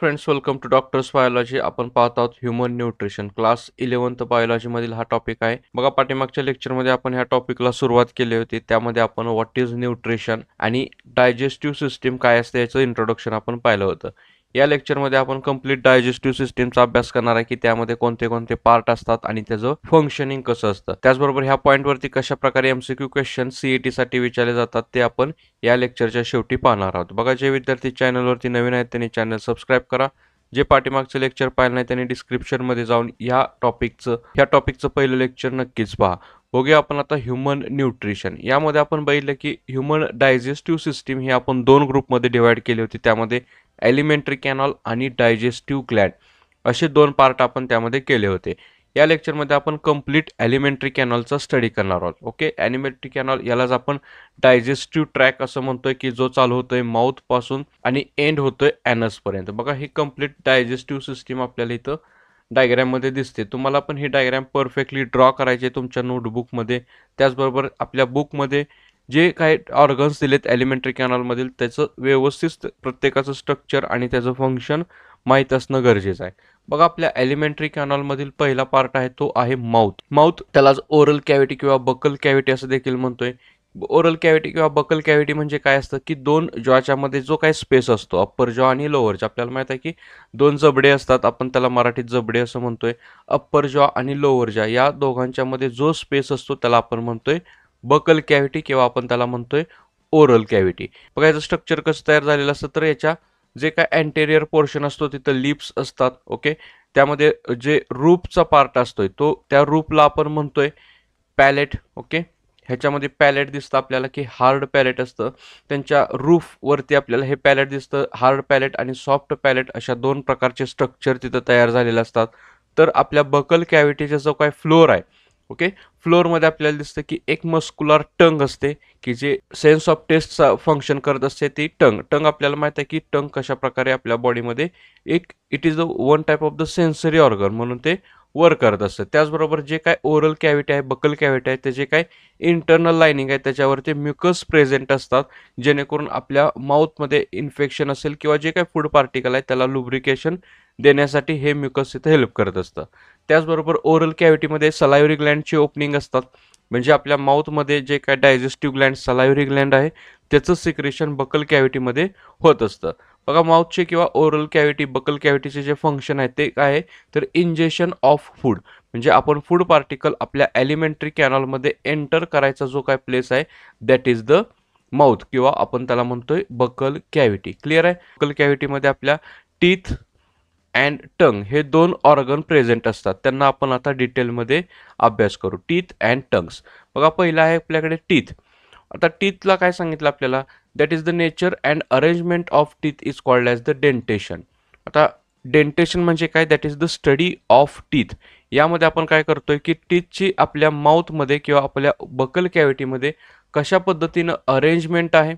Friends, welcome to doctor's biology. आपण पाहत आहोत human nutrition. Class 11th biology मधील हा टॉपिक आहे. बघा, पाठीमागच्या लेक्चरमध्ये आपण ह्या टॉपिकला सुरुवात केली होती. त्यामध्ये आपण व्हॉट इज न्यूट्रिशन आणि डायजेस्टिव्ह सिस्टीम काय असते याचं इंट्रोडक्शन आपण पाहिलं होतं. या लेक्चरमध्ये आपण कंप्लीट डायजेस्टिव्ह सिस्टीमचा अभ्यास करणार आहे की त्यामध्ये कोणते कोणते पार्ट असतात आणि त्याचं फंक्शनिंग कसं असतं. त्याचबरोबर ह्या पॉईंटवरती कशा प्रकारे एमसीक्यू क्वेश्चन सीईटी साठी विचारले जातात ते आपण या लेक्चरच्या शेवटी पाहणार आहोत. बघा, जे विद्यार्थी चॅनलवरती नवीन आहेत त्यांनी चॅनल सबस्क्राईब करा. जे पाठीमागचं लेक्चर पाहिलं नाही त्यांनी डिस्क्रिप्शनमध्ये जाऊन ह्या टॉपिकचं पहिलं लेक्चर नक्कीच पहा. बघूया आपण आता ह्युमन न्यूट्रिशन. यामध्ये आपण बघितलं की ह्युमन डायजेस्टिव्ह सिस्टीम ही आपण दोन ग्रुपमध्ये डिवाइड केली होती. त्यामध्ये एलिमेंटरी कॅनॉल आणि डायजेस्टिव्ह ग्लॅड असे दोन पार्ट आपण त्यामध्ये केले होते. या लेक्चरमध्ये आपण कंप्लीट एलिमेंटरी कॅनॉलचा स्टडी करणार आहोत. ओके, एलिमेंटरी कॅनॉल यालाच आपण डायजेस्टिव्ह ट्रॅक असं म्हणतोय की जो चालू होतोय माउथ पासून आणि एंड होतोय ॲनस पर्यंत. बघा, ही कंप्लीट डायजेस्टिव्ह सिस्टीम आपल्याला इथं डायग्राम मध्ये दिसते. तुम्हाला पण ही डायग्राम परफेक्टली ड्रॉ करायचे तुमच्या नोटबुकमध्ये. त्याचबरोबर आपल्या बुकमध्ये जे काही ऑर्गन्स दिलेत एलिमेंटरी कॅनॉल मधील त्याचं व्यवस्थित प्रत्येकाचं स्ट्रक्चर आणि त्याचं फंक्शन माहीत असणं गरजेचं आहे. बघा, आपल्या एलिमेंटरी कॅनॉल मधील पहिला पार्ट आहे तो आहे माउथ. त्यालाच ओरल कॅव्हिटी किंवा बकल कॅव्हिटी असं देखील म्हणतोय. ओरल कॅव्हिटी किंवा बकल कॅव्हिटी म्हणजे काय असतं की दोन जॉच्या मध्ये जो काही स्पेस असतो, अप्पर जॉ आणि लोअर जॉ. आपल्याला माहित आहे की दोन जबडे असतात, आपण त्याला मराठीत जबडे असं म्हणतोय. अप्पर जॉ आणि लोअर जॉ या दोघांच्या मध्ये जो स्पेस असतो त्याला आपण म्हणतोय बकल कॅव्हिटी किंवा आपण त्याला म्हणतोय ओरल कॅव्हिटी. बघा, याचं स्ट्रक्चर कसं तयार झालेलं असतं तर याच्या जे काय अँटेरियर पोर्शन असतो तिथं लिप्स असतात. ओके, त्यामध्ये जे रूपचा पार्ट असतोय तो त्या रूपला आपण म्हणतोय पॅलेट. ओके, ह्याच्यामध्ये पॅलेट दिसतं आपल्याला की हार्ड पॅलेट असतं. त्यांच्या रूफ वरती आपल्याला हे पॅलेट दिसतं. हार्ड पॅलेट आणि सॉफ्ट पॅलेट अशा दोन प्रकारचे स्ट्रक्चर तिथं तयार झालेले असतात. तर आपल्या बकल कॅव्हिटीचा जो काय फ्लोअर आहे, ओके, फ्लोअरमध्ये आपल्याला दिसतं की एक मस्क्युलर टंग असते की जे सेन्स ऑफ टेस्टचा फंक्शन करत असते. ती टंग आपल्याला माहित आहे की टंग कशा प्रकारे आपल्या बॉडीमध्ये it is the one type of the sensory organ म्हणून ते वर्क करत असतं. त्याचबरोबर जे काय ओरल कॅव्हिटी आहे, बकल कॅव्हिटी आहे, ते जे काय इंटरनल लाइनिंग आहे त्याच्यावरती म्युकस प्रेझेंट असतात, जेणेकरून आपल्या माउथमध्ये इन्फेक्शन असेल किंवा जे काही फूड पार्टिकल आहे त्याला लुब्रिकेशन देण्यासाठी हे म्युकस इथं हेल्प करत असतं. त्याचबरोबर ओरल कॅव्हिटीमध्ये सलायव्हरी ग्लँडची ओपनिंग असतात. म्हणजे आपल्या माउथमध्ये जे काय डायजेस्टिव्ह ग्लँड सलायव्हरी ग्लँड आहे त्याचं सिक्रेशन बकल कॅव्हिटीमध्ये होत असतं. बघा, माउथचे किंवा ओरल कॅव्हिटी बकल कॅव्हिटीचे जे फंक्शन आहे ते काय आहे तर इंजेक्शन ऑफ फूड. म्हणजे आपण फूड पार्टिकल आपल्या एलिमेंटरी कॅनॉलमध्ये एंटर करायचा जो काय प्लेस आहे दॅट इज द माउथ किंवा आपण त्याला म्हणतोय बकल कॅव्हिटी. क्लिअर आहे? बकल कॅव्हिटीमध्ये आपल्या टीथ अँड टंग हे दोन ऑर्गन प्रेझेंट असतात. त्यांना आपण आता डिटेलमध्ये अभ्यास करू. Teeth and tongues. बघा, पहिला आहे आपल्याकडे टीथ. आता टीथला काय सांगितलं आपल्याला, that is the nature and arrangement of teeth is called as the dentition. आता डेंटेशन म्हणजे काय, that is the study of teeth. यामध्ये आपण काय करतोय की टीथची आपल्या माउथमध्ये किंवा आपल्या बकल कॅव्हिटीमध्ये कशा पद्धतीनं अरेंजमेंट आहे,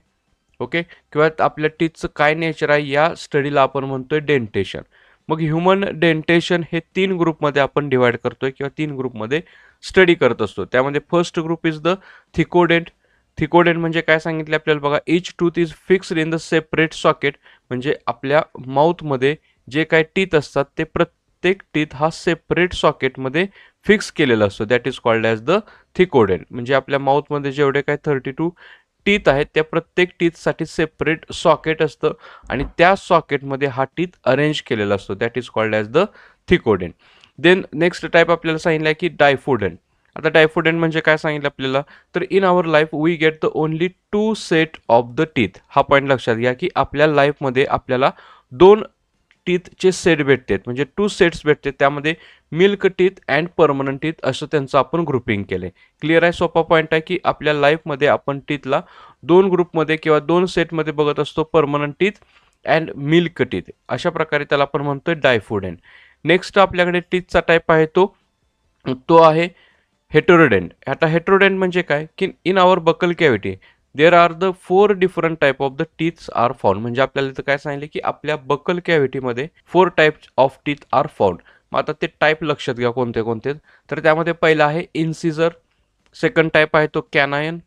ओके, किंवा आपल्या टीथचं काय नेचर आहे या स्टडीला आपण म्हणतोय डेंटेशन. मग ह्युमन डेंटेशन हे तीन ग्रुपमध्ये आपण डिवाइड करतोय किंवा तीन ग्रुपमध्ये स्टडी करत असतो. त्यामध्ये first group is the thecodont. Thecodont म्हणजे काय सांगितले आपल्याला, बघा, each tooth is fixed in the separate socket. म्हणजे आपल्या माउथमध्ये जे काय टीथ असतात ते प्रत्येक टीथ हा सेपरेट सॉकेटमध्ये फिक्स केलेला असतो. That is called as the thecodont. म्हणजे आपल्या माउथमध्ये जेवढे काय 32 टीथ आहेत त्या प्रत्येक टीथसाठी सेपरेट सॉकेट असतं आणि त्या सॉकेटमध्ये हा टीथ अरेंज केलेला असतो. That is called as the thecodont. Then next type आपल्याला सांगितलं आहे की डायफोडेंट. आता डायफोडेंट म्हणजे काय सांगितलं आपल्याला, तर in our life we get the only 2 set of the teeth. हा पॉईंट लक्षात घ्या की आपल्या लाईफमध्ये आपल्याला दोन टीथचे सेट भेटतात, म्हणजे 2 सेट्स भेटते. त्यामध्ये milk teeth and permanent teeth असं त्यांचं आपण ग्रुपिंग केलंय. क्लिअर आहे? सोपा पॉईंट आहे की आपल्या लाईफमध्ये आपण टीथला दोन ग्रुपमध्ये किंवा दोन सेटमध्ये बघत असतो, permanent teeth and milk teeth. अशा प्रकारे त्याला आपण म्हणतोय डायफोडेंट. नेक्स्ट आपल्याकडे टीथचा टाईप आहे तो आहे हेटेरोडेंट. आता हेटेरोडेंट म्हणजे काय की in our buccal cavity there are the 4 different type of the teeths are found. म्हणजे आपल्याला इथं काय सांगितले की आपल्या बकल कॅव्हिटीमध्ये 4 types of teeth are found. मग आता ते टाईप लक्षात घ्या कोणते कोणते. तर त्यामध्ये पहिला आहे इन्सिजर, सेकंड टाईप आहे तो canine,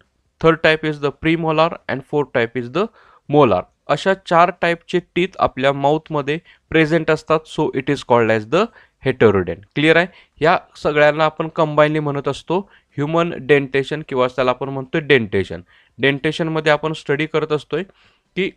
third type is the premolar and fourth type is the molar. अशा 4 टाईपचे टीथ आपल्या माउथमध्ये प्रेझेंट असतात. So it is called as the heterodont. Clear आहे? या सगळ्यांना आपण कंबाईनली म्हणत असतो ह्यूमन डेंटेशन किंवा त्याला आपण म्हणतो डेंटेशन. डेंटेशनमध्ये आपण स्टडी करत असतोय की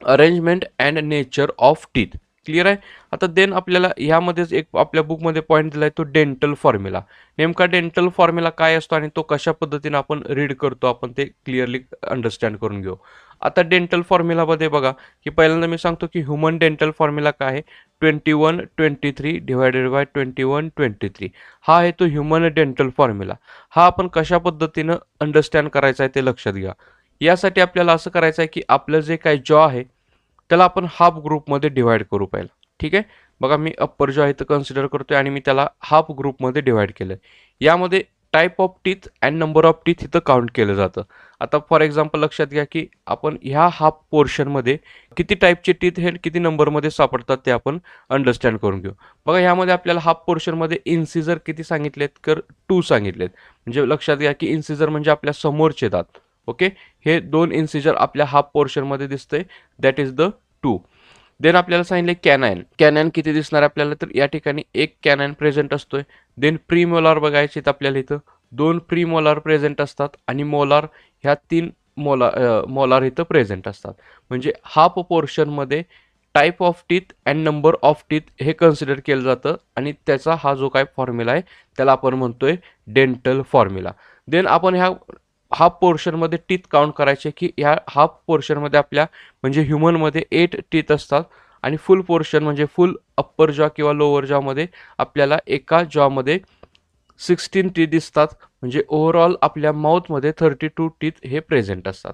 arrangement and nature of teeth. Clear आहे? आता देन आपल्याला ह्यामध्येच एक आपल्या बुकमध्ये पॉईंट दिला आहे तो डेंटल फॉर्म्युला. नेमका डेंटल फॉर्म्युला काय असतो आणि तो कशा पद्धतीने आपण रीड करतो आपण ते क्लिअरली अंडरस्टँड करून घेऊ. आता डेंटल फॉर्म्युलामध्ये बघा की पहिल्यांदा मी सांगतो की ह्युमन डेंटल फॉर्म्युला काय आहे, 21-23 डिवायडेड बाय 21-23. हा आहे तो ह्युमन डेंटल फॉर्म्युला. हा आपण कशा पद्धतीनं अंडरस्टँड करायचा आहे ते लक्षात घ्या. यासाठी आपल्याला असं करायचं आहे की आपलं जे काही जॉ आहे त्याला आपण हाफ ग्रुपमध्ये डिवाइड करू पहिला. ठीक आहे? बघा मी अप्पर जॉ इथं कन्सिडर करतोय आणि मी त्याला हाफ ग्रुपमध्ये डिवाइड केलं. यामध्ये type of teeth and number of teeth इथं काउंट केलं जातं. आता फॉर एक्झाम्पल लक्षात घ्या की आपण ह्या हाफ पोर्शनमध्ये किती टाईपचे टीथ हे किती नंबरमध्ये सापडतात ते आपण अंडरस्टँड करून घेऊ. बघा ह्यामध्ये आपल्याला हाफ पोर्शनमध्ये इन्सिजर किती सांगितलेत तर 2 सांगितलेत. म्हणजे लक्षात घ्या की इन्सिजर म्हणजे आपल्या समोरचे दात. ओके, हे 2 इन्सिजर आपल्या हाफ पोर्शनमध्ये दिसतंय, दॅट इज द 2. देन आपल्याला सांगितले कॅनाइन. कॅनाइन किती दिसणार आपल्याला तर या ठिकाणी एक कॅनाइन प्रेझेंट असतोय. देन प्रीमोलार बघायचे आपल्याला इथं 2 प्रीमोलार प्रेझेंट असतात आणि मोलार ह्या 3 मोलार इथं प्रेझेंट असतात. म्हणजे हाफ पोर्शनमध्ये type of teeth and number of teeth हे कन्सिडर केलं जातं आणि त्याचा हा जो काय फॉर्म्युला आहे त्याला आपण म्हणतोय डेंटल फॉर्म्युला. देन आपण ह्या हाफ पोर्शनमध्ये टीथ काउंट करायचे की ह्या हाफ पोर्शनमध्ये आपल्या म्हणजे ह्युमनमध्ये 8 टीथ असतात आणि फुल पोर्शन म्हणजे फुल अप्पर जॉ किंवा लोअर जॉमध्ये आपल्याला एका जॉमध्ये 16 टीथ दिसतात. म्हणजे ओव्हरऑल आपल्या माउथमध्ये 32 टीथ हे प्रेझेंट असतात.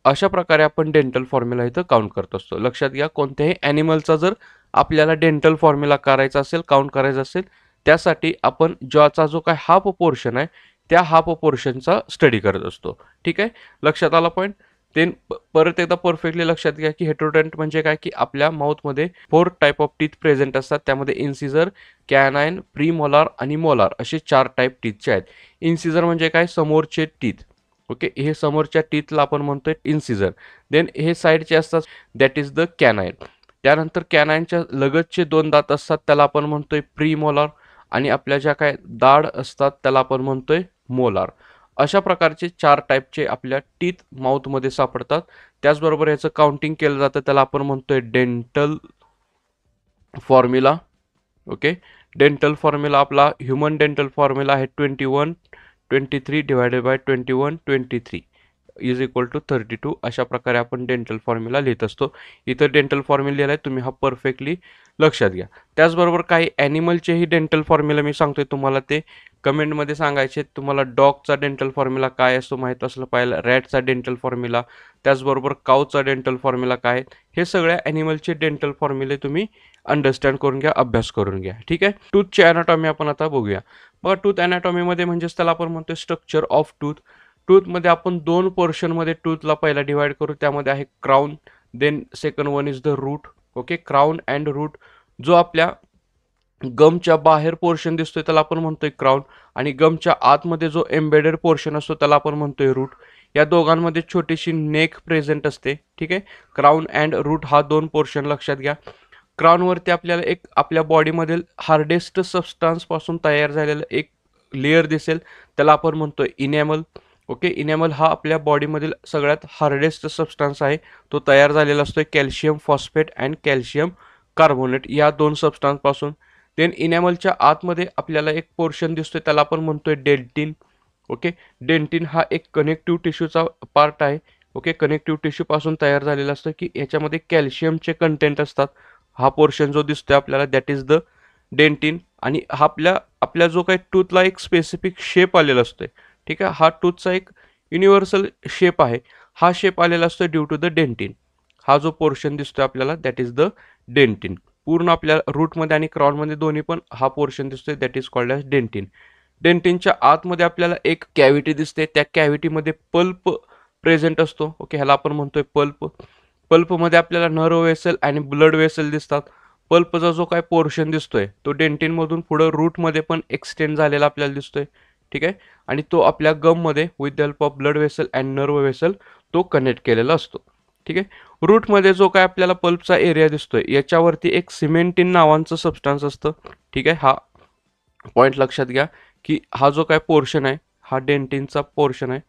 अशा प्रकारे आपण डेंटल फॉर्म्युला इथं काउंट करत असतो. लक्षात घ्या कोणत्याही ॲनिमलचा जर आपल्याला डेंटल फॉर्म्युला करायचा असेल, काउंट करायचा असेल, त्यासाठी आपण जॉचा जो काय हाफ पोर्शन आहे त्या हाफ पोर्शनचा स्टडी करत असतो. ठीक आहे? लक्षात आला पॉईंट? देन परत एकदा परफेक्टली लक्षात घ्या की हेटेरोडेंट म्हणजे काय की आपल्या माउथमध्ये 4 टाईप ऑफ टीथ प्रेझेंट असतात. त्यामध्ये इन्सिजर, कॅनाइन, प्रीमोलार आणि मोलार असे 4 टाईप टीथचे आहेत. इन्सिजर म्हणजे काय समोरचे टीथ. ओके, हे समोरच्या टीथला आपण म्हणतोय इन्सिजर. देन हे साईडचे असतात दॅट इज द कॅनाइन. त्यानंतर कॅनाइनच्या लगतचे 2 दात असतात त्याला आपण म्हणतोय प्रीमोलार आणि आपल्या ज्या काय दाढ असतात त्याला आपण म्हणतोय मोलार. अशा प्रकारचे 4 टाईपचे आपल्या टीथ माउथमध्ये सापडतात. त्याचबरोबर याचं काउंटिंग केलं जातं त्याला आपण म्हणतोय dental formula. Okay, dental formula आपला ह्युमन डेंटल फॉर्म्युला आहे 21-23 divided by 21-23 is equal to 32. अशा प्रकारे आपण डेंटल फॉर्म्युला लिहित असतो. इथं डेंटल फॉर्म्युला लिहिला आहे, तुम्ही हा परफेक्टली लक्षात घ्या. त्याचबरोबर काही ॲनिमलचेही डेंटल फॉर्म्युला मी सांगतोय तुम्हाला ते कमेंटमध्ये सांगायचे. तुम्हाला डॉगचा डेंटल फॉर्म्युला काय असतो माहीत असलं पाहिजे, रॅटचा डेंटल फॉर्म्युला, त्याचबरोबर काऊचा डेंटल फॉर्म्युला काय, हे सगळ्या ॲनिमलचे डेंटल फॉर्म्युले तुम्ही अंडरस्टँड करून घ्या, अभ्यास करून घ्या. ठीक आहे? टूथची ॲनाटॉमी आपण आता बघूया. बघा टूथ ॲनाटॉमीमध्ये म्हणजेच त्याला आपण म्हणतोय स्ट्रक्चर ऑफ टूथ. टूथमध्ये आपण 2 पोर्शनमध्ये टूथला पहिला डिवाइड करू. त्यामध्ये आहे crown, then second one is the root. Okay, crown and root. जो आपल्या गमच्या बाहेर पोर्शन दिसतोय त्याला आपण म्हणतोय क्राऊन आणि गमच्या आतमध्ये जो एम्बेडेड पोर्शन असतो त्याला आपण म्हणतोय रूट. या दोघांमध्ये छोटीशी नेक प्रेझेंट असते. ठीक आहे? क्राऊन अँड रूट हा 2 पोर्शन लक्षात घ्या. क्राऊनवरती आपल्याला एक आपल्या बॉडीमधील हार्डेस्ट सबस्टान्सपासून तयार झालेलं एक लेअर दिसेल त्याला आपण म्हणतोय इनॅमल. ओके, इनॅमल हा आपल्या बॉडीमधील सगळ्यात हार्डेस्ट सबस्टान्स आहे. तो तयार झालेला असतोय calcium phosphate and calcium carbonate या 2 सबस्टान्सपासून. देन इनॅमलच्या आतमध्ये आपल्याला एक पोर्शन दिसतोय त्याला आपण म्हणतोय डेंटिन. ओके, डेंटिन हा एक कनेक्टिव्ह टिश्यूचा पार्ट आहे. ओके, कनेक्टिव्ह टिश्यूपासून तयार झालेला असतं की याच्यामध्ये कॅल्शियमचे कंटेंट असतात. हा पोर्शन जो दिसतोय आपल्याला दॅट इज द डेंटिन. आणि हा आपल्या जो काही टूथला एक स्पेसिफिक शेप आलेला असतोय. ठीक आहे, हा टूथचा एक युनिव्हर्सल शेप आहे. हा शेप आलेला असतो ड्यू टू द डेंटिन. हा जो पोर्शन दिसतोय आपल्याला दॅट इज द डेंटिन. पूर्ण आपल्या रूटमध्ये आणि क्राऊनमध्ये दोन्ही पण हा पोर्शन दिसतोय that is called as dentin. डेंटिनच्या आतमध्ये आपल्याला एक कॅव्हिटी दिसते. त्या कॅव्हिटीमध्ये पल्प प्रेझेंट असतो. ओके, ह्याला आपण म्हणतोय पल्प. पल्पमध्ये आपल्याला नर्व वेसल आणि ब्लड वेसल दिसतात. पल्पचा जो काय पोर्शन दिसतोय तो डेंटिनमधून पुढं रूटमध्ये पण एक्सटेंड झालेला आपल्याला दिसतोय. ठीक आहे, आणि तो आपल्या गममध्ये with the help of blood vessel and nerve vessel तो कनेक्ट केलेला असतो. ठीक आहे. रूटमध्ये जो काय आपल्याला पल्पचा एरिया दिसतोय याच्यावरती एक सिमेंटिन नावांचं सबस्टन्स असतं. ठीक आहे. हा पॉईंट लक्षात घ्या की हा जो काय पोर्शन आहे हा डेंटिनचा पोर्शन आहे.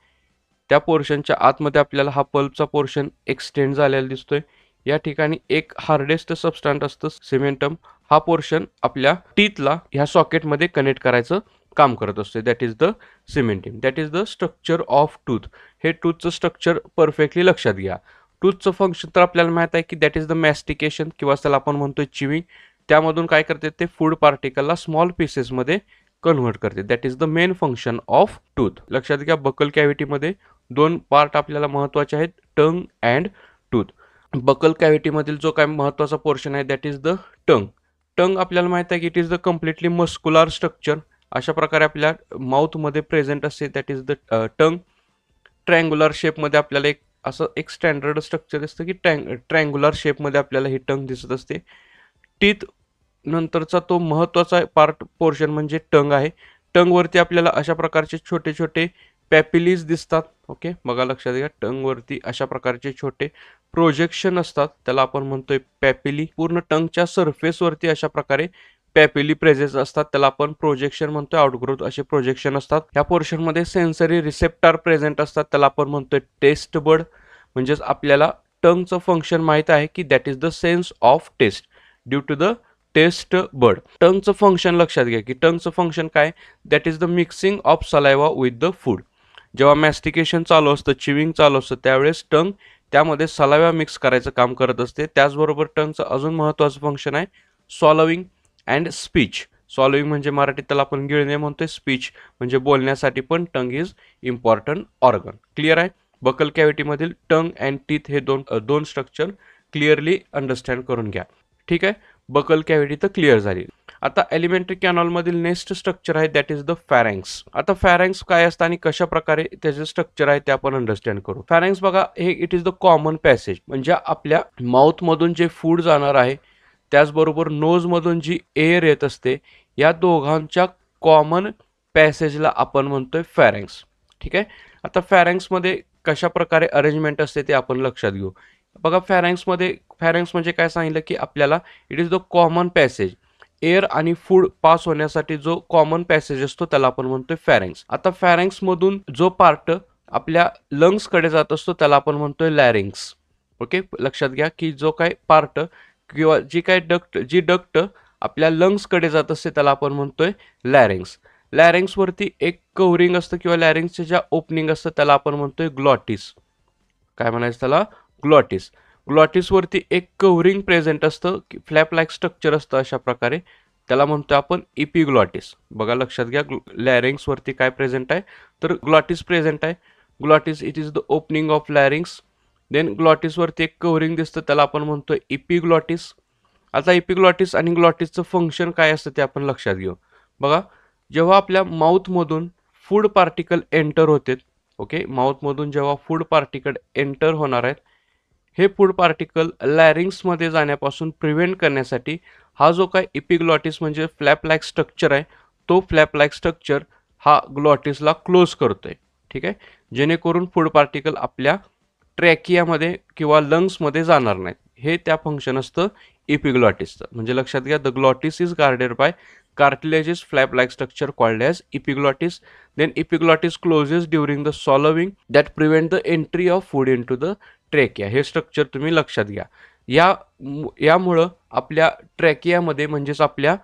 त्या पोर्शनच्या आतमध्ये आपल्याला हा पल्पचा पोर्शन एक्सटेंड झालेला दिसतोय. या ठिकाणी एक हार्डेस्ट सबस्टंट असतं सिमेंटम. हा पोर्शन आपल्या टीथला ह्या सॉकेटमध्ये कनेक्ट करायचं काम करत असते. That is the cementum. That is the structure of tooth. हे टूथचं स्ट्रक्चर परफेक्टली लक्षात घ्या. टूथचं फंक्शन तर आपल्याला माहित आहे की दॅट इज द मॅस्टिकेशन किंवा त्याला आपण म्हणतोय चिविंग. त्यामधून काय करते ते फूड पार्टिकलला स्मॉल पीसेसमध्ये कन्व्हर्ट करते. That is the main function of tooth. लक्षात घ्या बकल कॅव्हिटीमध्ये दोन पार्ट आपल्याला महत्त्वाचे आहेत, टंग अँड टूथ. बकल कॅव्हिटीमधील जो काय महत्त्वाचा पोर्शन आहे दॅट इज द टंग. टंग आपल्याला माहित आहे की it is the completely muscular structure. अशा प्रकारे आपल्या माउथमध्ये प्रेझेंट असते. That is the tongue. Triangular शेपमध्ये आपल्याला एक स्टँडर्ड स्ट्रक्चर असतं की ट्रँग्युलर शेपमध्ये आपल्याला ही टंग दिसत असते. टीथ नंतरचा तो महत्त्वाचा पार्ट पोर्शन म्हणजे टंग आहे. टंगवरती आपल्याला अशा प्रकारचे छोटे छोटे पॅपिलीज दिसतात. ओके, बघा लक्षात घ्या टंगवरती अशा प्रकारचे छोटे प्रोजेक्शन असतात, त्याला आपण म्हणतोय पॅपिली. पूर्ण टंगच्या सरफेसवरती अशा प्रकारे पॅपिली प्रेझेन्स असतात, त्याला आपण प्रोजेक्शन म्हणतोय. आउटग्रोथ असे प्रोजेक्शन असतात. ह्या पोर्शनमध्ये सेन्सरी रिसेप्टर प्रेझेंट असतात, त्याला आपण म्हणतोय टेस्ट बड. म्हणजेच आपल्याला टंगचं फंक्शन माहित आहे की that is the sense of taste due to the taste bud. टंगचं फंक्शन लक्षात घ्या की टंगचं फंक्शन काय, that is the mixing of saliva with the food. जेव्हा मॅस्टिकेशन चालू असतं, चिविंग चालू असतं, त्यावेळेस टंग त्यामध्ये सलायवा मिक्स करायचं काम करत असते. त्याचबरोबर टंगचं अजून महत्त्वाचं फंक्शन आहे सॉलोविंग अँड स्पीच. सॉलोविंग म्हणजे मराठीत त्याला आपण गिळणे म्हणतोय. स्पीच म्हणजे बोलण्यासाठी पण tongue is important organ. Clear आहे. बकल कॅव्हिटीमधील टंग अँड टीथ हे दोन स्ट्रक्चर क्लिअरली अंडरस्टँड करून घ्या. ठीक आहे. बकल कॅव्हिटी तर क्लिअर झाली. आता एलिमेंटरी कॅनॉलमधील नेक्स्ट स्ट्रक्चर आहे दॅट इज द फॅरेंक्स. आता फॅरेंक्स काय असतं आणि कशा प्रकारे त्याचे स्ट्रक्चर आहे ते आपण अंडरस्टँड करू. फॅरेंक्स बघा हे it is the common passage. म्हणजे आपल्या माउथ मधून जे फूड जाणार आहे त्याचबरोबर नोज मधून जी एअर येत असते या दोघांच्या कॉमन पॅसेजला आपण म्हणतोय फॅरेंक्स. ठीक आहे. आता फॅरेंक्समध्ये कशा प्रकारे अरेंजमेंट असते ते आपण लक्षात घेऊ. बघा फॅरेंक्स म्हणजे काय सांगितलं की आपल्याला it is the common passage. Air आणि फूड पास होण्यासाठी जो कॉमन पॅसेज असतो त्याला आपण म्हणतोय फॅरेंक्स. आता फॅरेंक्स मधून जो पार्ट आपल्या लंग्स कडे जात असतो त्याला आपण म्हणतोय लॅरिंग्स. ओके, लक्षात घ्या की जो काय पार्ट किंवा जी डक्ट आपल्या लंग्स कडे जात असते त्याला आपण म्हणतोय लॅरिंग्स. लॅरिंग्स वरती एक कव्हरिंग असतं किंवा लॅरिंग्सचे ज्या ओपनिंग असतं त्याला आपण म्हणतोय ग्लॉटिस. काय म्हणायचं त्याला, ग्लॉटिस. ग्लॉटिसवरती एक कव्हरिंग प्रेझेंट असतं, फ्लॅप लाईक स्ट्रक्चर असतं अशा प्रकारे, त्याला म्हणतो आपण इपिग्लॉटिस. बघा लक्षात घ्या लॅरिंग्सवरती काय प्रेझेंट आहे तर ग्लॉटिस प्रेझेंट आहे. Glottis it is the opening of larynx. Then ग्लॉटिसवरती एक कव्हरिंग दिसतं त्याला आपण म्हणतो इपिग्लॉटिस. आता इपिग्लॉटिस आणि ग्लॉटिसचं फंक्शन काय असतं ते आपण लक्षात घेऊ. बघा जेव्हा आपल्या माउथमधून फूड पार्टिकल एंटर होते, ओके, माउथमधून जेव्हा फूड पार्टिकल एंटर होणार आहेत हे फूड पार्टिकल लॅरिंग्समध्ये जाण्यापासून प्रिव्हेंट करण्यासाठी हा जो काय इपिग्लॉटिस म्हणजे फ्लॅप लाईक स्ट्रक्चर आहे तो फ्लॅप लाईक स्ट्रक्चर हा ग्लॉटिसला क्लोज करतोय. ठीक आहे, जेणेकरून फूड पार्टिकल आपल्या ट्रॅकियामध्ये किंवा लंग्समध्ये जाणार नाहीत. हे त्या फंक्शन असतं इपिग्लॉटिसचं. म्हणजे लक्षात घ्या the glottis is guarded by cartilaginous flap-like structure called as epiglottis. Then epiglottis closes during the swallowing that prevent the entry of food into the trachea. हे स्ट्रक्चर तुम्ही लक्षात घ्या. यामुळं आपल्या ट्रॅकियामध्ये म्हणजेच आपल्या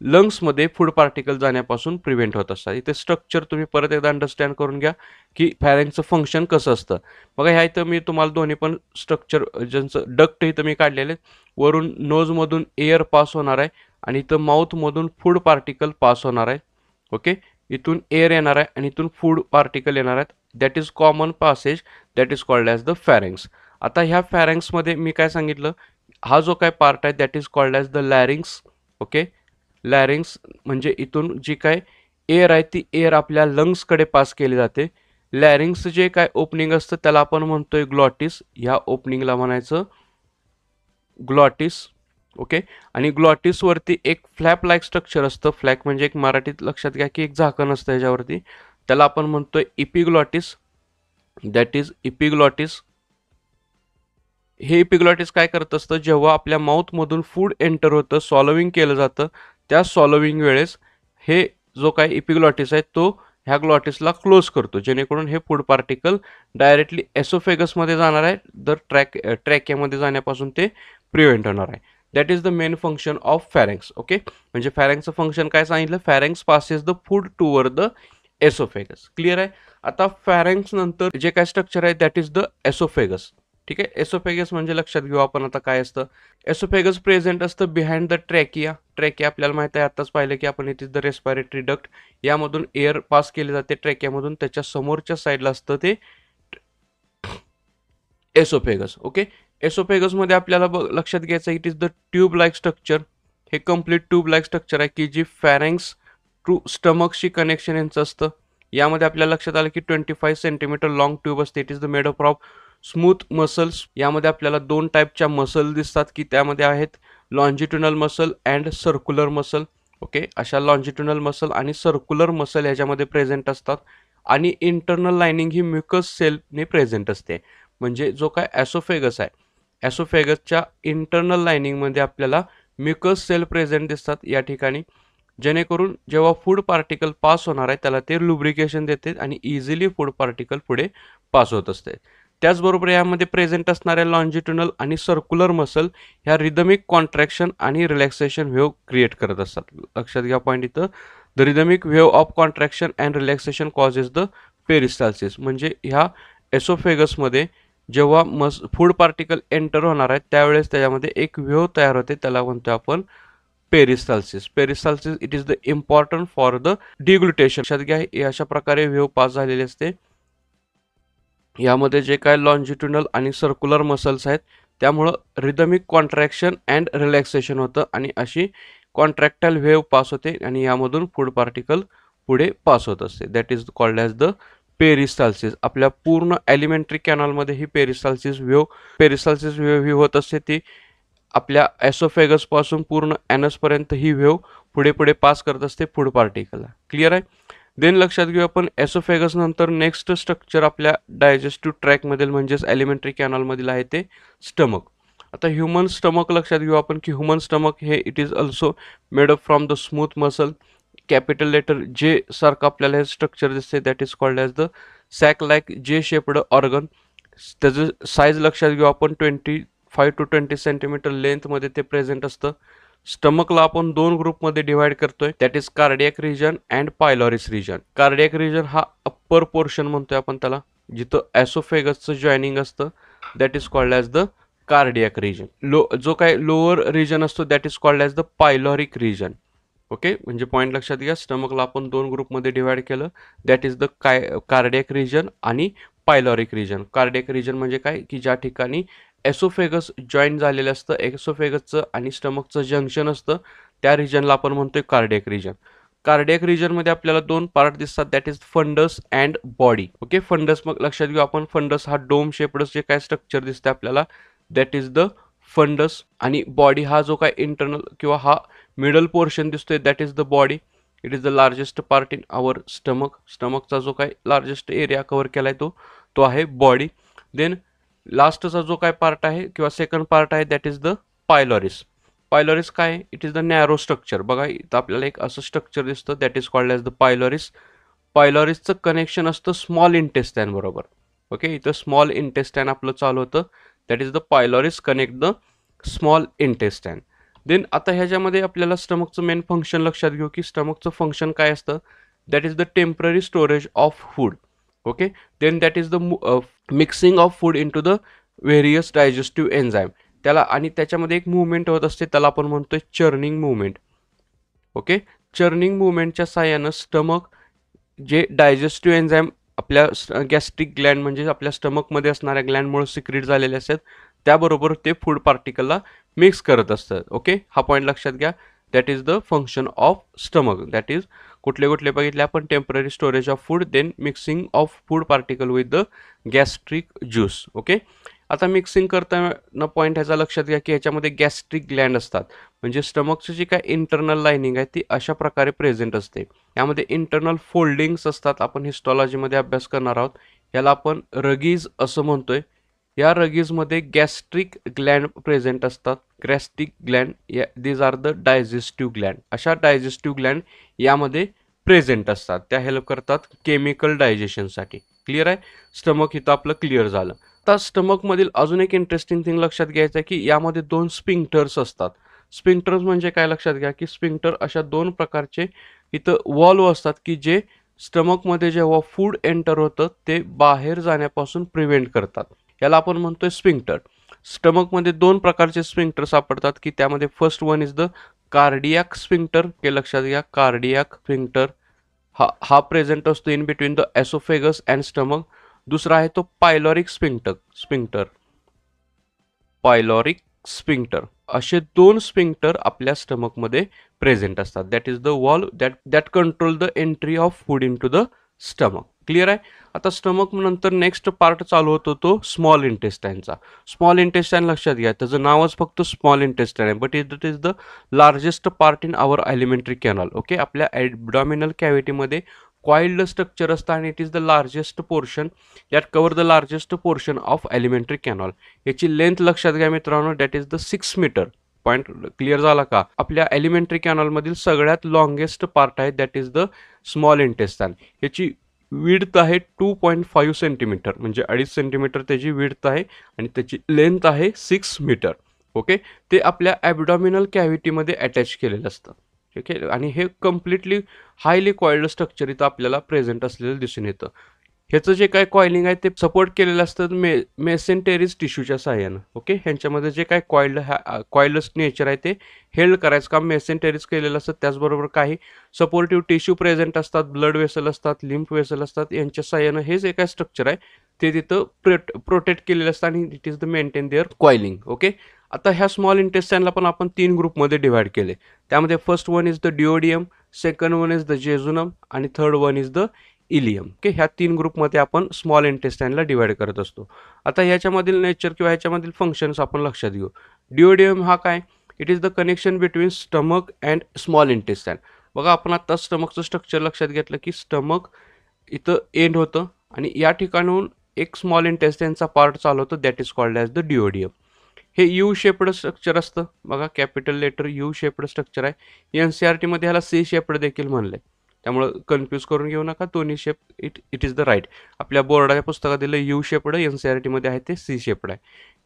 लंग्समध्ये फूड पार्टिकल जाण्यापासून प्रिव्हेंट होत असतात. इथे स्ट्रक्चर तुम्ही परत एकदा अंडरस्टँड करून घ्या की फॅरेंक्सचं फंक्शन कसं असतं. बघा ह्या इथं मी तुम्हाला दोन्ही पण स्ट्रक्चर ज्यांचं डक्ट इथं मी काढलेले, वरून नोजमधून एअर पास होणार आहे आणि इथं माउथमधून फूड पार्टिकल पास होणार आहे. ओके, इथून एअर येणार आहे आणि इथून फूड पार्टिकल येणार आहेत. That is common passage that is called as the pharynx. आता ह्या फॅरेंक्समध्ये मी काय सांगितलं, हा जो काय पार्ट आहे that is called as the larynx. Okay, larynx म्हणजे इथून जी काय एअर आहे ती एअर आपल्या लंग्सकडे पास केली जाते. लॅरिंग्सचं जे काय ओपनिंग असतं त्याला आपण म्हणतोय ग्लॉटिस. ह्या ओपनिंगला म्हणायचं ग्लॉटिस. ओके, आणि ग्लॉटिसवरती एक फ्लॅप लाईक स्ट्रक्चर असतं. फ्लॅक म्हणजे एक मराठीत लक्षात घ्या की एक झाकण असतं ह्याच्यावरती, त्याला आपण म्हणतोय इपिग्लॉटिस. That is इपिग्लॉटिस. हे इपिग्लॉटिस काय करत असतं, जेव्हा आपल्या माउथमधून फूड एंटर होतं, सॉलोविंग केलं जातं, त्या सॉलोविंग वेळेस हे जो काय इपिग्लॉटिस आहे तो ह्या ग्लॉटिसला क्लोज करतो, जेणेकरून हे फूड पार्टिकल डायरेक्टली एसोफेगसमध्ये जाणार आहे, तर ट्रॅकियामध्ये जाण्यापासून ते प्रिव्हेंट होणार आहे. That is the main function of pharynx. Okay, म्हणजे फॅरेंक्सचं फंक्शन काय सांगितलं, फॅरेंक्स पासेस द फूड टूवर द एसोफेगस. क्लिअर आहे. आता फॅरेंक्स नंतर जे काय स्ट्रक्चर आहे दॅट इज द एसोफेगस. ठीक आहे, एसोफेगस म्हणजे लक्षात घेऊ आपण आता काय असतं. एसोफेगस प्रेझेंट असतं बिहाइंड द ट्रॅकिया. ट्रॅकिया आपल्याला माहिती आहे, आताच पाहिलं की आपण, it is the respiratory duct. यामधून एअर पास केले जाते ट्रॅकियामधून, त्याच्या समोरच्या साईडला असतं ते एसोफेगस. ओके, एसोफेगस मध्ये आपल्याला लक्षात घ्यायचं, it is the tube like structure. हे कम्प्लीट ट्यूब लाईक स्ट्रक्चर आहे की जी फॅरेंक्स टू स्टमकशी कनेक्शन यांचं असतं. यामध्ये आपल्याला लक्षात आलं की 25 सेंटीमीटर लॉंग ट्यूब असते. It is the made up of smooth muscles. यामध्ये आपल्याला दोन टाईपच्या मसल दिसतात की त्यामध्ये आहेत longitudinal muscle and circular muscle. Okay, अशा लॉन्जिट्युनल मसल आणि सर्क्युलर मसल ह्याच्यामध्ये प्रेझेंट असतात. आणि इंटरनल लाइनिंग ही म्युकस सेलने प्रेझेंट असते. म्हणजे जो काय ॲसोफेगस आहे, ॲसोफेगसच्या इंटरनल लाइनिंगमध्ये आपल्याला म्युकस सेल प्रेझेंट दिसतात या ठिकाणी, जेणेकरून जेव्हा फूड पार्टिकल पास होणार आहे त्याला ते लुब्रिकेशन देते आणि इझिली फूड पार्टिकल पुढे पास होत असते. त्याचबरोबर यामध्ये प्रेझेंट असणाऱ्या लॉन्जिट्युनल आणि सर्क्युलर मसल ह्या रिदमिक कॉन्ट्रॅक्शन आणि रिलॅक्सेशन वेव्ह क्रिएट करत असतात. लक्षात घ्या पॉईंट इथं, the rhythmic wave of contraction and relaxation causes the peristalsis. म्हणजे ह्या एसोफेगसमध्ये जेव्हा फूड पार्टिकल एंटर होणार आहे त्यावेळेस त्याच्यामध्ये एक वेव्ह तयार होते, त्याला म्हणतो आपण peristalsis. Peristalsis it is the important for the deglutition. लक्षात घ्या, अशा प्रकारे वेव्ह पास झालेली असते. यामध्ये जे काय लॉन्जिट्युनल आणि सर्क्युलर मसल्स आहेत त्यामुळं रिदमिक कॉन्ट्रॅक्शन अँड रिलॅक्सेशन होतं आणि अशी कॉन्ट्रॅक्टाईल वेव्ह पास होते आणि यामधून फूड पार्टिकल पुढे पास होत असते. That is called as the peristalsis. आपल्या पूर्ण एलिमेंटरी कॅनॉलमध्ये ही पेरिस्टाल्सिस वेव्ह ही होत असते. ती आपल्या ॲसोफेगस पासून पूर्ण ॲनसपर्यंत ही वेव्ह पुढे पुढे पास करत असते फूड पार्टिकलला. क्लिअर आहे. देन लक्षात घेऊ आपण एसोफेगस नंतर नेक्स्ट स्ट्रक्चर आपल्या डायजेस्टिव्ह ट्रॅकमधील म्हणजेच एलिमेंटरी कॅनॉलमधील आहे ते स्टमक. आता ह्युमन स्टमक लक्षात घेऊ आपण की ह्युमन स्टमक हे it is also made up from the smooth muscle. Capital letter J सारखं आपल्याला हे स्ट्रक्चर दिसते that is called as the sac like J shaped organ. त्याचं साईज लक्षात घेऊ आपण 25 to 20 सेंटीमीटर लेंथमध्ये ते प्रेझेंट असतं. स्टमकला आपण दोन ग्रुपमध्ये डिवाइड करतोय, that is cardiac region and pylorus region. Cardiac region हा अप्पर पोर्शन म्हणतोय आपण त्याला, जिथं ॲसोफेगसचं जॉईनिंग असतं, that is called as the cardiac region. जो काय लोअर रिजन असतो that is called as the pyloric region. Okay, म्हणजे पॉईंट लक्षात घ्या, स्टमकला आपण दोन ग्रुपमध्ये डिवाइड केलं, that is the cardiac region आणि पायलॉरिक रिजन. कार्डियक रिजन म्हणजे काय की ज्या ठिकाणी एसोफेगस जॉईन झालेलं असतं, एसोफेगसचं आणि स्टमकचं जंक्शन असतं, त्या रिजनला आपण म्हणतोय कार्डियक रिजन. कार्डियक रिजनमध्ये आपल्याला दोन पार्ट दिसतात, that is fundus and body. Okay, fundus मग लक्षात घेऊ आपण, फंडस हा डोम शेपडस जे काय स्ट्रक्चर दिसतं आपल्याला दॅट इज द फंडस. आणि बॉडी हा जो काय इंटरनल किंवा हा मिडल पोर्शन दिसतोय that is the body. It is the largest part in our stomach. स्टमकचा जो काय लार्जेस्ट एरिया कव्हर केलाय तो आहे बॉडी. देन लास्टचा जो काय पार्ट आहे किंवा सेकंड पार्ट आहे that is the pylorus. Pylorus काय, it is the narrow structure. बघा इथं आपल्याला एक असं स्ट्रक्चर दिसतं that is called as the pylorus. पायलॉरिसचं कनेक्शन असतं स्मॉल इंटेस्टाईन बरोबर. ओके, इथं स्मॉल इंटेस्टाईन आपलं चालू होतं, that is the pylorus connect the small intestine. Then आता ह्याच्यामध्ये आपल्याला स्टमकचं मेन फंक्शन लक्षात घेऊ की स्टमकचं फंक्शन काय असतं, that is the temporary storage of food. Okay, then that is the mixing of food in to the various digestive enzyme. त्याला आणि त्याच्यामध्ये एक मुवमेंट होत असते, त्याला आपण म्हणतोय चर्निंग मुवमेंट. ओके, चर्निंग मुवमेंटच्या साह्यानं स्टमक जे डायजेस्टिव्ह एन्झाईम आपल्या गॅस्ट्रिक ग्लँड म्हणजे आपल्या स्टमकमध्ये असणाऱ्या ग्लँडमुळे सिक्रेट झालेले असतात, त्याबरोबर ते फूड पार्टिकलला मिक्स करत असतात. ओके, हा पॉईंट लक्षात घ्या. That is the function of stomach. That is कुठले बघितले आपण, temporary storage of food, then mixing of food particle with the gastric juice. Okay, आता मिक्सिंग करताना पॉईंट ह्याचा लक्षात घ्या की ह्याच्यामध्ये गॅस्ट्रिक ग्लँड असतात. म्हणजे स्टमकची जी काय इंटरनल लाइनिंग आहे ती अशा प्रकारे प्रेझेंट असते. यामध्ये इंटरनल फोल्डिंग्स असतात, आपण हिस्टॉलॉजीमध्ये अभ्यास करणार आहोत. याला आपण रगीज असं म्हणतोय. या रगीजमध्ये गॅस्ट्रिक ग्लॅन्ड प्रेझेंट असतात. Gastric gland these are the digestive gland. अशा डायजेस्टिव्ह ग्लॅन्ड यामध्ये प्रेझेंट असतात. त्या हेल्प करतात केमिकल डायजेशनसाठी. क्लिअर आहे? स्टमक इथं आपलं क्लिअर झालं. आता स्टमकमधील अजून एक इंटरेस्टिंग थिंग लक्षात घ्यायचं आहे की यामध्ये 2 स्फिंक्टर्स असतात. स्फिंक्टर्स म्हणजे काय लक्षात घ्या की स्फिंक्टर अशा 2 प्रकारचे इथं वॉल्व असतात की जे स्टमकमध्ये जेव्हा फूड एंटर होतं ते बाहेर जाण्यापासून प्रिव्हेंट करतात. याला आपण म्हणतोय स्फिंक्टर. स्टमकमध्ये 2 प्रकारचे स्फिंक्टर सापडतात की त्यामध्ये first one is the cardiac sphincter. हे लक्षात घ्या, कार्डियाक स्फिंक्टर हा प्रेझेंट असतो in between the oesophagus and stomach. दुसरा आहे तो पायलॉरिक स्फिंक्टर. पायलॉरिक स्फिंक्टर असे 2 स्फिंक्टर आपल्या स्टमकमध्ये प्रेझेंट असतात. That is the wall that control the entry of food in to the stomach. Clear आहे? आता स्टमक नंतर नेक्स्ट पार्ट चालू होतो तो स्मॉल इंटेस्टाईनचा. स्मॉल इंटेस्टाईन लक्षात घ्या, त्याचं नावच फक्त स्मॉल इंटेस्टाईन आहे, but it is the largest part in our alimentary canal. Okay, आपल्या ॲबडॉमिनल कॅव्हिटीमध्ये कॉइल्ड स्ट्रक्चर असतं आणि it is the largest portion that cover the largest portion of alimentary canal. याची लेंथ लक्षात घ्या मित्रांनो, that is the 6 metre. Point clear झाला का? आपल्या ॲलिमेंटरी कॅनॉलमधील सगळ्यात लॉंगेस्ट पार्ट आहे that is the small intestine. याची विड्थ आहे 2.5 सेंटीमीटर, म्हणजे 2.5 सेंटीमीटर त्याची विड्थ आहे आणि त्याची लेंथ आहे 6 मीटर. ओके, ते आपल्या ॲबडॉमिनल कॅव्हिटीमध्ये अटॅच केलेलं असतं. ठीक आहे, आणि हे कम्प्लिटली हायली कॉइल्ड स्ट्रक्चर इथं आपल्याला प्रेझेंट असलेलं दिसून येतं. ह्याचं जे काय कॉइलिंग आहे ते सपोर्ट केलेलं असतं मेसेंटेरिस टिश्यूच्या सहाय्यानं. ओके, ह्यांच्यामध्ये जे काय कॉइल्ड नेचर आहे ते हेल्ड करायचं काम मेसेंटेरिस केलेलं असतं. त्याचबरोबर काही सपोर्टिव्ह टिश्यू प्रेझेंट असतात, ब्लड वेसल असतात, लिम्फ वेसल असतात. यांच्या सहाय्यानं हे जे काय स्ट्रक्चर आहे ते तिथं प्रोटेक्ट केलेलं असतं आणि it is the maintain their coiling. Okay, आता ह्या स्मॉल इंटेस्टाईनला पण आपण 3 ग्रुपमध्ये डिव्हाइड केले. त्यामध्ये first one is the duodenum, second one is the jejunum आणि third one is the ileum. Okay, ह्या 3 ग्रुपमध्ये आपण स्मॉल इंटेस्टाईनला डिवाइड करत असतो. आता ह्याच्यामधील नेचर किंवा ह्याच्यामधील फंक्शन्स आपण लक्षात घेऊ. डिओडियम हा काय? It is the connection between stomach and small intestine. बघा, आपण आता स्टमकचं स्ट्रक्चर लक्षात घेतलं की स्टमक इथं एंड होतं आणि या ठिकाणून एक स्मॉल इंटेस्टाईनचा पार्ट चालू होतो that is called as the duodenum. हे यू शेप्ड स्ट्रक्चर असतं. बघा, capital letter U shaped structure आहे. NCERT ह्याला सी शेप्ड देखील म्हणलंय, त्यामुळं कन्फ्यूज करून घेऊ नका. दोन्ही shape it is the right. आपल्या बोर्डाच्या पुस्तकात दिलं यू शेप्ड, NCERT आहे ते सी शेप्ड आहे.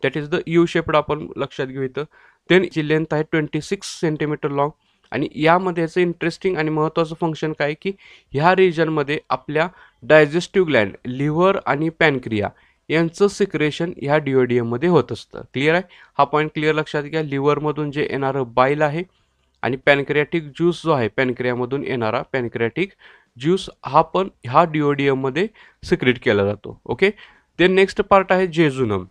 That is the U shaped आपण लक्षात घेऊ इथं. देन जी लेंथ आहे 26 सेंटीमीटर लॉंग. आणि यामध्ये याचं इंटरेस्टिंग आणि महत्त्वाचं फंक्शन काय की ह्या रिजनमध्ये आपल्या डायजेस्टिव्ह ग्लँड, लिव्हर आणि पॅनक्रिया यांचं सिक्रेशन ह्या डिओडियममध्ये होत असतं. क्लिअर आहे? हा पॉईंट क्लिअर लक्षात घ्या. लिव्हरमधून जे येणारं बाईल आहे आणि पॅनक्रियाटिक ज्यूस जो आहे पॅनक्रियामधून येणारा पॅनक्रियाटिक ज्यूस हा पण ह्या डिओडियममध्ये सिक्रेट केला जातो. ओके, देन नेक्स्ट पार्ट आहे जेजुनम.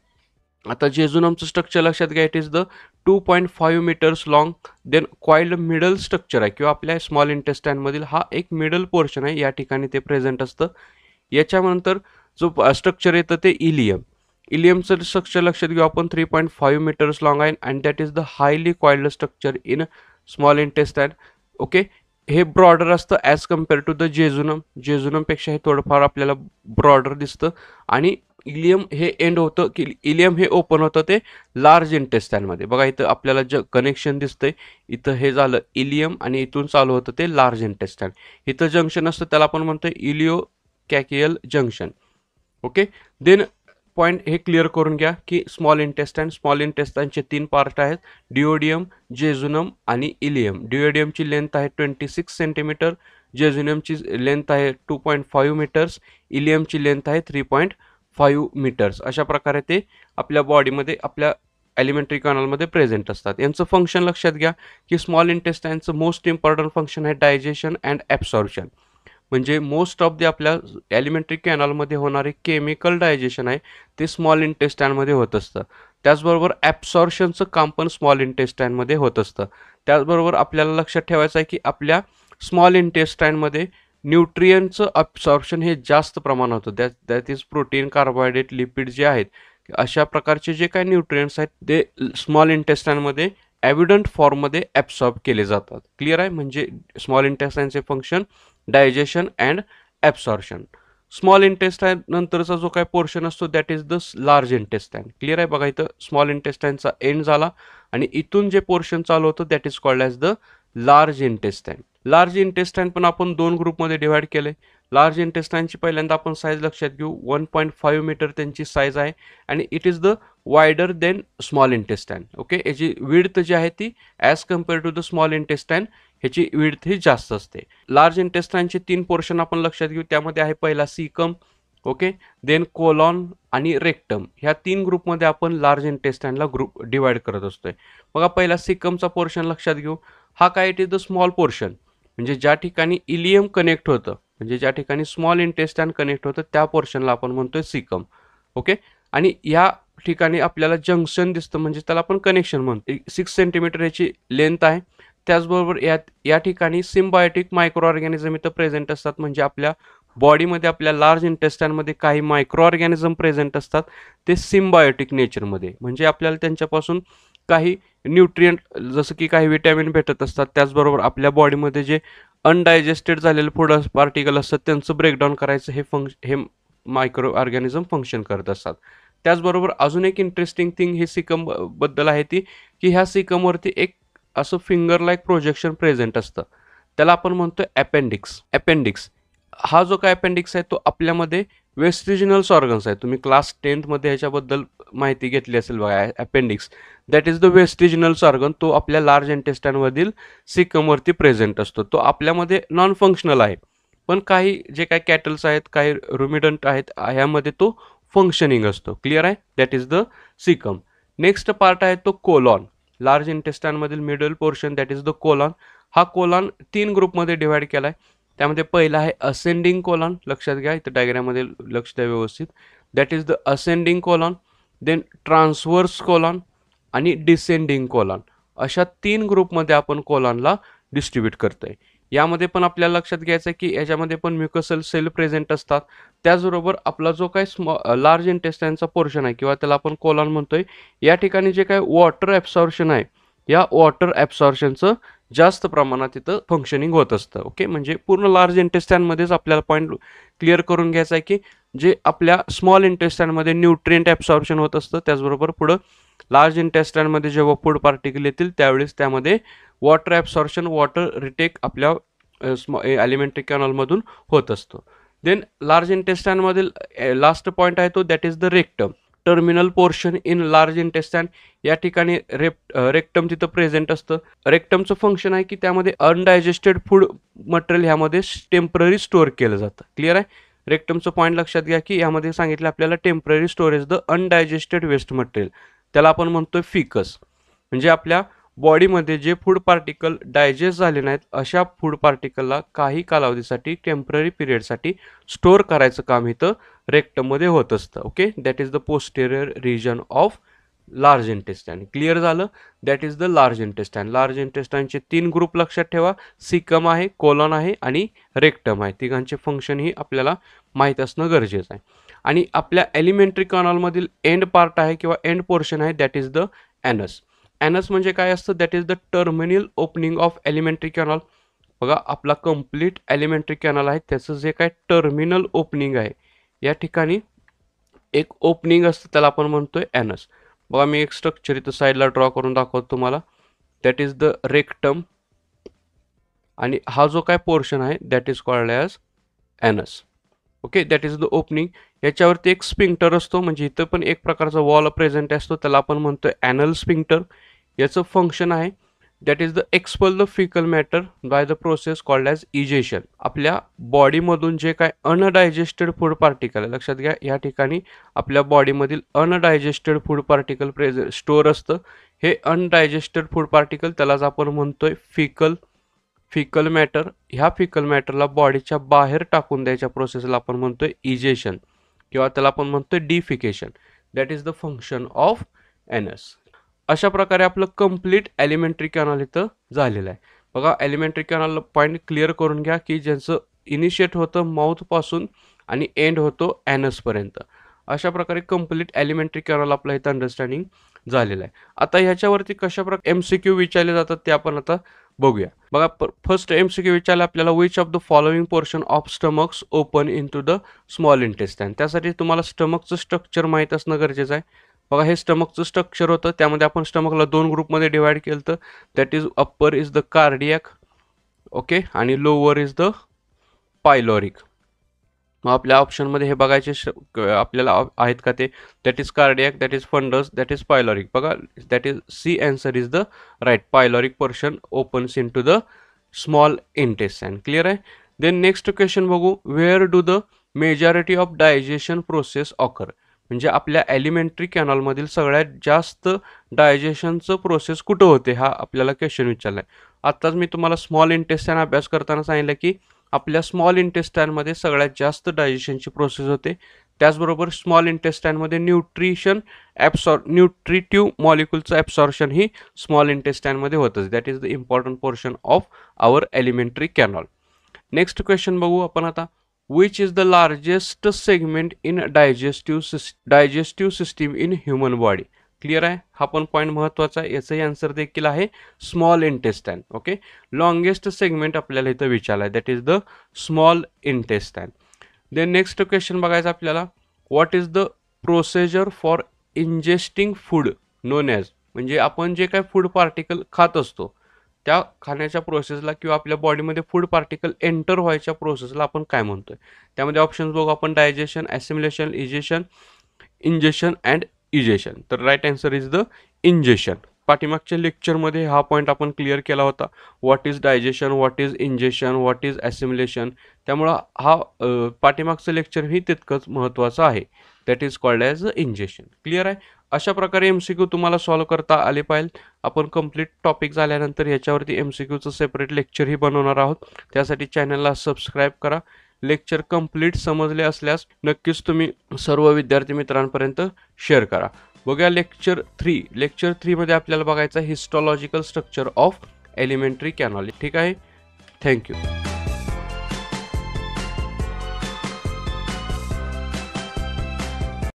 आता जेजुनमचं स्ट्रक्चर लक्षात घ्या. It is the 2.5 metres long. Then coiled middle structure आहे किंवा आपल्या स्मॉल इंटेस्टाईनमधील हा एक मिडल पोर्शन आहे, या ठिकाणी ते प्रेझेंट असतं. याच्यानंतर जो स्ट्रक्चर येतं ते इलियम. इलियमचं स्ट्रक्चर लक्षात घेऊ आपण. 3.5 मीटर्स लॉंग आहे and that is the highly coiled structure in small intestine. Okay, हे ब्रॉडर असतं as compare to the jejunum. जेजुनमपेक्षा हे थोडंफार आपल्याला ब्रॉडर दिसतं. आणि इलियम हे एंड होतं की इलियम हे ओपन होतं ते लार्ज इंटेस्टाईनमध्ये. बघा, इथं आपल्याला जे कनेक्शन दिसतंय, इथं हे झालं इलियम आणि इथून चालू होतं ते लार्ज इंटेस्टाईन. इथं जंक्शन असतं त्याला आपण म्हणतो इलिओ कॅकियल जंक्शन. ओके, देन पॉईंट हे क्लिअर करून घ्या की स्मॉल इंटेस्टाईनचे 3 पार्ट आहेत, डिओडियम, जेजुनम आणि इलियम. डिओडियमची लेंथ आहे 26 सेंटीमीटर, जेजुनमची लेंथ आहे 2.5 मीटर्स, इलियमची लेंथ आहे 3.5 मीटर्स. अशा प्रकारे ते आपल्या बॉडीमध्ये आपल्या ॲलिमेंटरी कॅनलमध्ये प्रेझेंट असतात. यांचं फंक्शन लक्षात घ्या की स्मॉल इंटेस्टाईनचं मोस्ट इम्पॉर्टंट फंक्शन आहे डायजेशन अँड ॲब्सॉर्प्शन. म्हणजे मोस्ट ऑफ द आपल्या ॲलिमेंटरी कॅनलमध्ये होणारे केमिकल डायजेशन आहे ते स्मॉल इंटेस्टाईनमध्ये होत असतं. त्याचबरोबर ॲब्सॉर्प्शनचं काम पण स्मॉल इंटेस्टाईनमध्ये होत असतं. त्याचबरोबर आपल्याला लक्षात ठेवायचं आहे की आपल्या स्मॉल इंटेस्टाईनमध्ये न्यूट्रियनचं ॲब्सॉर्प्शन हे जास्त प्रमाणात होतं. That is protein, carbohydrate, lipid जे आहेत, अशा प्रकारचे जे काही न्यूट्रियंट्स आहेत ते स्मॉल इंटेस्टाईनमध्ये ॲव्हिडंट फॉर्ममध्ये ॲब्सॉर्ब केले जातात. क्लिअर आहे? म्हणजे स्मॉल इंटेस्टाईनचे function digestion and absorption. Small intestine नंतरचा जो काय पोर्शन असतो that is the large intestine. Clear आहे बघा, इथं स्मॉल इंटेस्टाईनचा एंड झाला आणि इथून जे पोर्शन चालू होतं that is called as the large intestine. Large intestine पण आपण दोन ग्रुपमध्ये डिवाइड केले. लार्ज इंटेस्टाईनची पहिल्यांदा आपण साईज लक्षात घेऊ. 1.5 मीटर त्यांची साईज आहे आणि it is the wider than small intestine. Okay, याची विड्थ जी आहे ती as compare to the small intestine ह्याची विड्थ ही जास्त असते. लार्ज इंटेस्टाईनचे 3 पोर्शन आपण लक्षात घेऊ. त्यामध्ये आहे पहिला सीकम, ओके, देन कोलॉन आणि रेक्टम. ह्या 3 ग्रुपमध्ये आपण लार्ज इंटेस्टाईनला ग्रुप डिवाइड करत असतोय. बघा पहिला सीकमचा पोर्शन लक्षात घेऊ. हा काय, it is the small portion, म्हणजे ज्या ठिकाणी इलियम कनेक्ट होतं, म्हणजे ज्या ठिकाणी स्मॉल इंटेस्टाईन कनेक्ट होतं त्या पोर्शनला आपण म्हणतोय सीकम. ओके, आणि या ठिकाणी आपल्याला जंक्शन दिसतं, म्हणजे त्याला आपण कनेक्शन म्हणतो. 6 सेंटीमीटर याची लेंथ आहे. त्याचबरोबर या ठिकाणी सिम्बायोटिक मायक्रो ऑर्गॅनिझम इथं प्रेझेंट असतात, म्हणजे आपल्या बॉडीमध्ये आपल्या लार्ज इंटेस्टाईनमध्ये काही मायक्रो ऑर्गॅनिझम प्रेझेंट असतात, ते सिम्बायोटिक नेचरमध्ये, म्हणजे आपल्याला त्यांच्यापासून काही न्यूट्रियंट जसं की काही विटॅमिन भेटत असतात. त्याचबरोबर आपल्या बॉडीमध्ये जे अनडायजेस्टेड झालेले फूड पार्टिकल असतात त्यांचं ब्रेकडाऊन करायचं हे मायक्रो ऑर्गॅनिझम फंक्शन करत असतात. त्याचबरोबर अजून एक इंटरेस्टिंग थिंग ही सिकम बद्दल आहे ती, की ह्या सिकमवरती एक असं फिंगर लाईक प्रोजेक्शन प्रेझेंट असतं, त्याला आपण म्हणतोय अपेंडिक्स. अपेंडिक्स हा जो काय अपेंडिक्स आहे तो आपल्यामध्ये वेस्टिजिनल्स ऑर्गन्स आहे. तुम्ही क्लास 10th मध्ये ह्याच्याबद्दल माहिती घेतली असेल बघा. Appendix that is the vestigials organ. तो आपल्या लार्ज इंटेस्टाईनमधील सिकमवरती प्रेझेंट असतो. तो आपल्यामध्ये नॉन फंक्शनल आहे, पण काही जे काही कॅटल्स आहेत, काही रुमिडंट आहेत, ह्यामध्ये तो फंक्शनिंग असतो. क्लिअर आहे, that is the caecum. Next part आहे तो कोलॉन. लार्ज इंटेस्टाईनमधील middle portion that is the colon. हा कोलॉन 3 ग्रुपमध्ये डिवाइड केला आहे. त्यामध्ये पहिला आहे असेंडिंग कोलॉन. लक्षात घ्या, इथं डायग्राममध्ये लक्ष द्या व्यवस्थित. That is the ascending colon, then transverse colon आणि डिसेंडिंग कोलॉन. अशा 3 ग्रुपमध्ये आपण कोलॉनला डिस्ट्रीब्यूट करतोय. यामध्ये पण आपल्याला लक्षात घ्यायचं आहे की याच्यामध्ये पण म्युकसल सेल प्रेझेंट असतात. त्याचबरोबर आपला जो काय लार्ज इंटेस्टाईनचा पोर्शन आहे किंवा त्याला आपण कोलॉन म्हणतोय, या ठिकाणी जे काय वॉटर ॲब्सॉर्प्शन आहे, या वॉटर ॲब्सॉर्प्शनचं जास्त प्रमाणात इथं फंक्शनिंग होत असतं. ओके, म्हणजे पूर्ण लार्ज इंटेस्टाईनमध्येच आपल्याला पॉईंट क्लिअर करून घ्यायचा आहे की जे आपल्या स्मॉल इंटेस्टाईनमध्ये न्यूट्रिएंट ॲब्सॉर्प्शन होत असतं, त्याचबरोबर पुढं लार्ज इंटेस्टाईनमध्ये जेव्हा फूड पार्टिकल येतील त्यावेळेस त्यामध्ये वॉटर ॲब्सॉर्प्शन, वॉटर रिटेक आपल्या ॲलिमेंटरी कॅनॉलमधून होत असतो. देन लार्ज इंटेस्टाईनमधील लास्ट पॉईंट आहे तो that is the rectum. Terminal portion in large intestine. या ठिकाणी रेक्टम तिथं प्रेझेंट असतं. रेक्टमचं फंक्शन आहे की त्यामध्ये अनडायजेस्टेड फूड मटेरियल ह्यामध्ये टेम्पररी स्टोअर केलं जातं. क्लिअर आहे, रेक्टमचं पॉईंट लक्षात घ्या की यामध्ये सांगितलं आपल्याला temporary storage the undigested waste material, त्याला आपण म्हणतोय फिकस. म्हणजे आपल्या बॉडीमध्ये जे फूड पार्टिकल डायजेस्ट झाले नाहीत अशा फूड पार्टिकलला काही कालावधीसाठी टेम्पररी पिरियडसाठी स्टोअर करायचं काम इथं रेक्टममध्ये होत असतं. Okay, that is the posterior region of large intestine. Clear झालं, that is the large intestine. Large इंटेस्टाईनचे 3 ग्रुप लक्षात ठेवा. सिकम आहे, कोलॉन आहे आणि रेक्टम आहे. तिघांचे फंक्शन ही आपल्याला माहीत असणं गरजेचं आहे. आणि आपल्या एलिमेंटरी कॅनॉलमधील एंड पार्ट आहे किंवा एंड पोर्शन आहे that is the anus. Anus म्हणजे काय असतं, that is the terminal opening of elementary canal. बघा आपला कंप्लीट एलिमेंटरी कॅनॉल आहे, त्याचं जे काय टर्मिनल ओपनिंग आहे, या ठिकाणी एक ओपनिंग असतं, त्याला आपण म्हणतोय ॲनस. बघा मी एक स्ट्रक्चर इथं साईडला ड्रॉ करून दाखवतो तुम्हाला. दॅट इज द रेक्टम आणि हा जो काय पोर्शन आहे that is called as anus. Okay, that is the opening. याच्यावरती एक स्पिंक्टर असतो, म्हणजे इथं पण एक प्रकारचा वॉल प्रेझेंट असतो, त्याला आपण म्हणतोय ॲनल स्पिंक्टर. याचं फंक्शन आहे that is the expel the faecal matter by the process called as egestion. आपल्या बॉडीमधून जे काय अनडायजेस्टेड फूड पार्टिकल आहे, लक्षात घ्या या ठिकाणी आपल्या बॉडीमधील अनडायजेस्टेड फूड पार्टिकल स्टोअर असतं. हे अनडायजेस्टेड फूड पार्टिकल त्यालाच आपण म्हणतोय फिकल मॅटर. ह्या फिकल मॅटरला बॉडीच्या बाहेर टाकून द्यायच्या प्रोसेसला आपण म्हणतोय इजेशन किंवा त्याला आपण म्हणतोय defecation. That is the function of anus. अशा प्रकारे आपलं कंप्लीट एलिमेंटरी कॅनॉल इथं झालेलं आहे. बघा एलिमेंटरी कॅनॉल पॉईंट क्लिअर करून घ्या की ज्यांचं इनिशिएट होतं माउथपासून आणि एंड होतो ॲनसपर्यंत. अशा प्रकारे कंप्लीट एलिमेंटरी कॅनॉल आपलं इथं अंडरस्टँडिंग झालेलं आहे. आता ह्याच्यावरती कशा प्रकारे MCQ विचारले जातात ते आपण आता बघूया. बघा फर्स्ट MCQ विचारला आपल्याला which of the following portion of stomach's open in to the small intestine. त्यासाठी तुम्हाला स्टमकचं स्ट्रक्चर माहीत असणं गरजेचं आहे. बघा हे स्टमकचं स्ट्रक्चर होतं, त्यामध्ये आपण स्टमकला 2 ग्रुपमध्ये डिवाइड केलं तर that is upper is the cardiac, okay, आणि लोअर इज द पायलॉरिक. मग आपल्या ऑप्शनमध्ये हे बघायचे आपल्याला आहेत का ते, that is cardiac, that is fundus, that is pyloric. बघा that is C answer is the right. Pyloric portion opens in to the small intestine. Clear आहे. देन नेक्स्ट क्वेश्चन बघू. Where do the majority of digestion process occur. म्हणजे आपल्या elementary कॅनॉलमधील सगळ्यात जास्त डायजेशनचं process कुठं होते, हा आपल्याला क्वेश्चन विचारला आहे. आत्ताच मी तुम्हाला स्मॉल इंटेस्टाईन अभ्यास करताना सांगितलं की आपल्या स्मॉल इंटेस्टाईनमध्ये सगळ्यात जास्त डायजेशनची प्रोसेस होते. त्याचबरोबर स्मॉल इंटेस्टाईनमध्ये न्यूट्रिटिव्ह मॉलिक्यूलचं ॲब्सॉर्प्शन ही स्मॉल इंटेस्टाईनमध्ये होतंच. That is the important portion of our alimentary canal. Next question बघू आपण आता. Which is the largest segment in digestive system in human body. Clear आहे. हा पण पॉईंट महत्त्वाचा आहे. याचंही आन्सर देखील आहे small intestine. Okay, longest segment आपल्याला इथं विचारला आहे, that is the small intestine. Then next question बघायचं आपल्याला. What is the procedure for ingesting food known as. म्हणजे आपण जे काय फूड पार्टिकल खात असतो त्या खाण्याच्या प्रोसेसला किंवा आपल्या बॉडीमध्ये फूड पार्टिकल एंटर व्हायच्या प्रोसेसला आपण काय म्हणतोय. त्यामध्ये ऑप्शन्स बघू आपण. Digestion, assimilation, ingestion and egestion. तर right answer is the ingestion. पाठीमागच्या लेक्चरमध्ये हा पॉईंट आपण क्लिअर केला होता. What is digestion, what is ingestion, what is assimilation. त्यामुळं हा पाठीमागचं लेक्चर ही तितकंच महत्त्वाचं आहे. That is called as ingestion. Clear आहे. अशा प्रकारे MCQ तुम्हाला सॉल्व्ह करता आले पाहिजे. आपण कंप्लीट टॉपिक झाल्यानंतर याच्यावरती MCQचं सेपरेट लेक्चरही बनवणार आहोत. त्यासाठी चॅनलला सबस्क्राईब करा. लेक्चर कंप्लीट समजले असल्यास नक्कीच तुम्ही सर्व विद्यार्थी मित्रांपर्यंत शेअर करा. बघूया लेक्चर 3. लेक्चर 3 मध्ये आपल्याला बघायचं हिस्टॉलॉजिकल स्ट्रक्चर ऑफ एलिमेंटरी कॅनॉल. ठीक आहे. थँक्यू.